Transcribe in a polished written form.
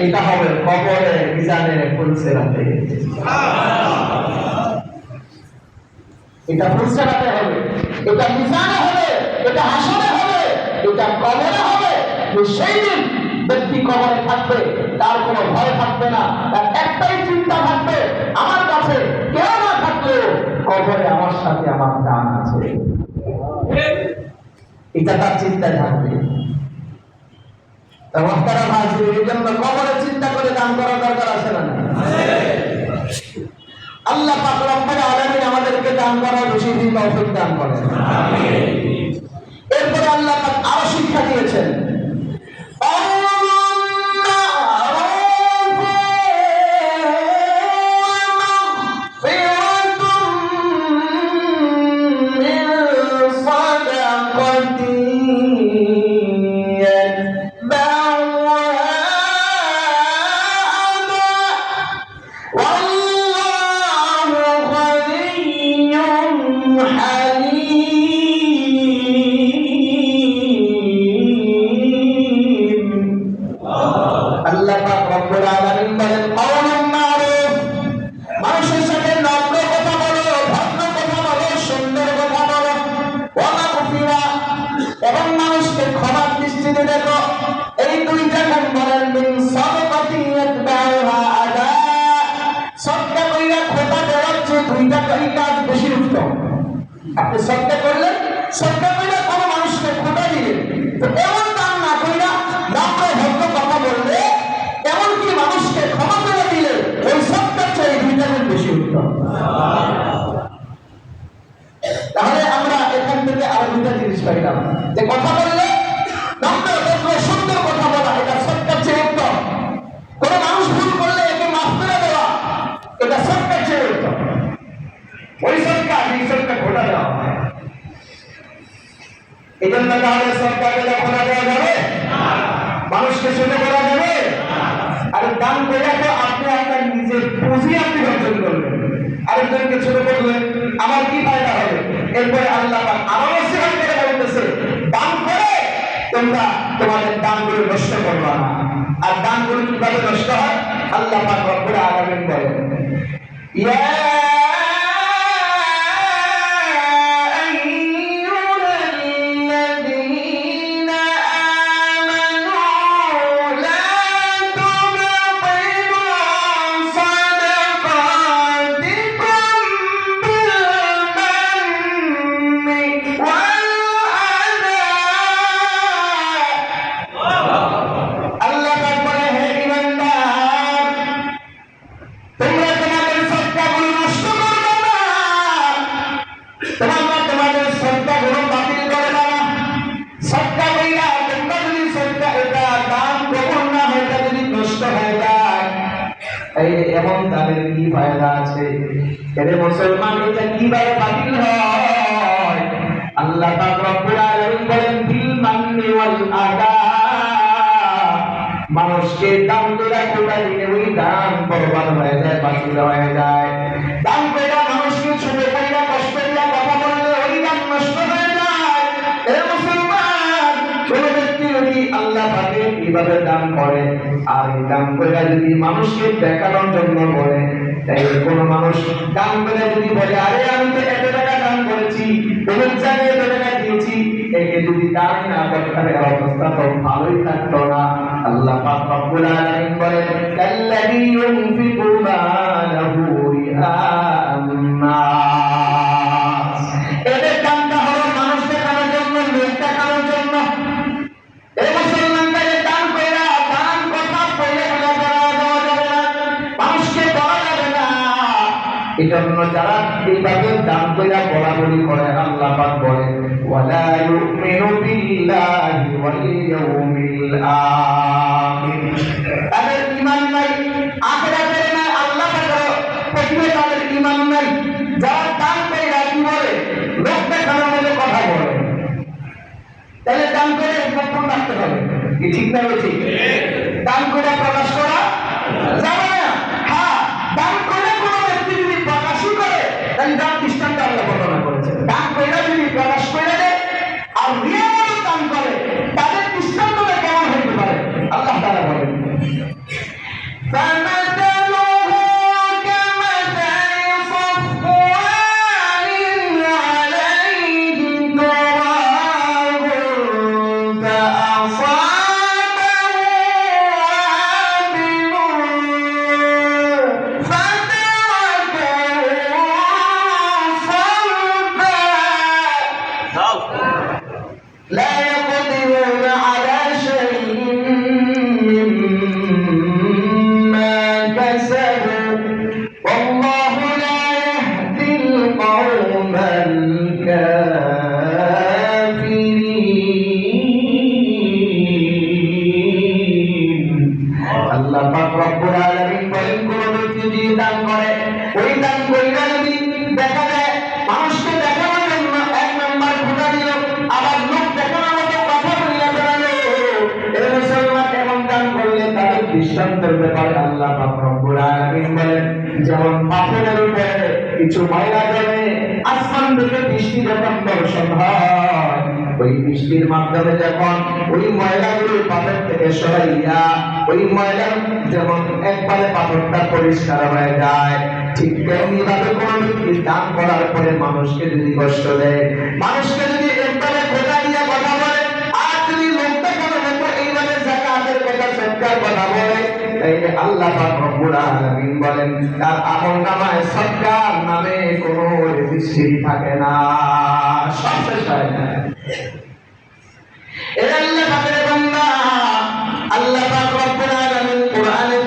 এটা হবে কবরে মিজানে ফুলসিরাতে। এটা ফুলসিরাতে হবে, এটা মিজানে হবে, এটা হাসরে হবে, এটা কবরে হবে। সেই দিন ব্যক্তি কবরে থাকবে, তার কোনো ভয় থাকবে না, তার একটাই চিন্তা থাকবে, আমার কাছে কেউ না থাকলেও কবরে আমার সাথে আমার দান আছে, এটা তার চিন্তায় থাকবে। এই জন্য কবরে চিন্তা করে দান করার দরকার আছে না? আল্লাহ পাক রব্বুল আলামিন আমাদেরকে দান করার বেশি দিন তৌফিক দান করেন। এরপরে আল্লাহ পাক আরো শিক্ষা দিয়েছেন, এবং মানুষকে ক্ষমার দৃষ্টিতে দেখো। এই দুইটা গুণ বলেন, মিন সাদাকাতি ইয়াতবাউহা আদা, সদকা কইরা খোটা দেওয়ার চেয়ে দুইটা কাজ বেশি উত্তম। আপনি সদকা করলেন, সদকা কইরা কোনো মানুষকে খোটা দিলেন, তো এমন দান না কইরা নম্র ভদ্র কথা বললে, এমনকি মানুষকে ক্ষমা করে দিলে, ওই সদকার চেয়ে এই দুইটা গুণ বেশি উত্তম। তাহলে আমরা এখান থেকে আরো দুইটা জিনিস পাইলাম, যে কথা বললে নম্র ভদ্র সুন্দর কথা বলা, এটা সদকার চেয়ে উত্তম। কোন মানুষ ভুল করলে একে মাফ করে দেওয়া, এটা সদকার চেয়ে উত্তম। ওই সদকা এই সদকা খোটা দেওয়া। এই জন্য তাহলে সদকাকে খোটা দেওয়া যাবে, মানুষকে শুনে করা যাবে। আর দান করে তো আপনি আপনার নিজের পুঁজি আপনি অর্জন করবেন, আরেকজনকে ছোট করলেন, আমার কি ফায়দা হবে? এরপরে আল্লাহ পাক আরো সিরাত করে বলতেছে, দান করে তোমরা তোমাদের দানগুলো নষ্ট করবা না। আর দানগুলো কিভাবে নষ্ট হয়? আল্লাহ পাক রব্বুল আলামিন বলেন, ইয়া এমন তাদের কি ফায়দা আছে? এর মুসলমান এটা কিভাবে বাতিল হয়? আল্লাহ পাক রব্বুল আলামিন বলেন, বিল মান্নি ওয়াল আদা, মানুষকে দান করে খোটা দিলে ওই দান বরবাদ হয়ে যায়, বাতিল হয়ে যায়। দান করে মানুষকে ছোট কইরা কষ্ট দিয়া কথা বললে ওই দান নষ্ট হয়ে যায়। এ মুসলমান, কোন ব্যক্তি যদি আল্লাহ পাকে কিভাবে দান করে আর এই দান করে যদি মানুষকে দেখানোর জন্য বলে, তাই কোন মানুষ দান করে যদি বলে, আরে আমি তো এত টাকা দান করেছি, অমুক জায়গায় এত টাকা দিয়েছি, একে যদি দান না করতে, অবস্থা তো ভালোই থাকতো না। আল্লাহ পাক রব্বুল আলামিন বলেন, কাল্লাযী ইউনফিকু মালাহু রিআআন নাস, এদের দানটা হলো মানুষ দেখানোর জন্য, লোক দেখানোর জন্য। এই মুসলমানদের দান কইরা দান কথা বলে দেওয়া যাবে না, মানুষকে বলা যাবে না। এই জন্য যারা এইভাবে দান কইরা বলাবলি করে, আল্লাহ পাক বলেন, ওয়ালা ইউমিনু বিল্লাহি ওয়াল ইয়াউমিল আখির, তাদের ঈমান নাই, আখিরাতের নাই, আল্লাহ পাকের প্রতি তাদের ঈমান নাই। যারা দান কইরা কি বলে, লোক দেখানোর মধ্যে কথা বলে, তাহলে দান করে গোপন রাখতে হবে। কি ঠিক না? ঠিক। দান করে প্রকাশ করা যাবে না। হ্যাঁ, দান করে কোনো ব্যক্তি যদি প্রকাশই করে, তাহলে দান দৃষ্টান্ত আল্লাহ বর্ণনা করেছে। দান করে যদি প্রকাশ করে দেয় আর রিয়াল দান করে, তাদের দৃষ্টান্তটা কেমন হতে পারে আল্লাহ তাআলা বলেন। ওই দান কইরা যদি দেখা যায় মানুষকে দেখানোর জন্য এক নাম্বার খোঁজা দিল, আবার লোক দেখানোর মতো কথা বলিয়া বেড়ালো, এই মুসলমান এমন দান করলে তাদের দৃষ্টান্তের ব্যাপারে আল্লাহ পাক রব্বুল আলামিন বলেন, যেমন পাথরের উপরে কিছু ময়লা জমে আসমান থেকে বৃষ্টি যখন বর্ষণ হয়, ওই বৃষ্টির মাধ্যমে যখন ওই ময়লাগুলো পাথর থেকে সরাইয়া ওই ময়লা যেমন একবারে পাথরটা পরিষ্কার হয়ে যায়, ঠিক তেমনি ভাবে কোন ব্যক্তি দান করার পরে মানুষকে যদি কষ্ট দেয়, মানুষকে যদি একবারে খোঁজা দিয়া কথা বলে, আর যদি লোকটা কেন মতো এইভাবে যাকাতের কথা সদকার কথা বলে, তাইলে আল্লাহ পাক রব্বুল আলামিন বলেন তার আমলনামায় সদকার নামে কোনো রেজিস্ট্রি থাকে না, সব শেষ হয় না। এ আল্লাহ পাকের বান্দা, আল্লাহ পাক রব্বুল আলামিন কোরআনে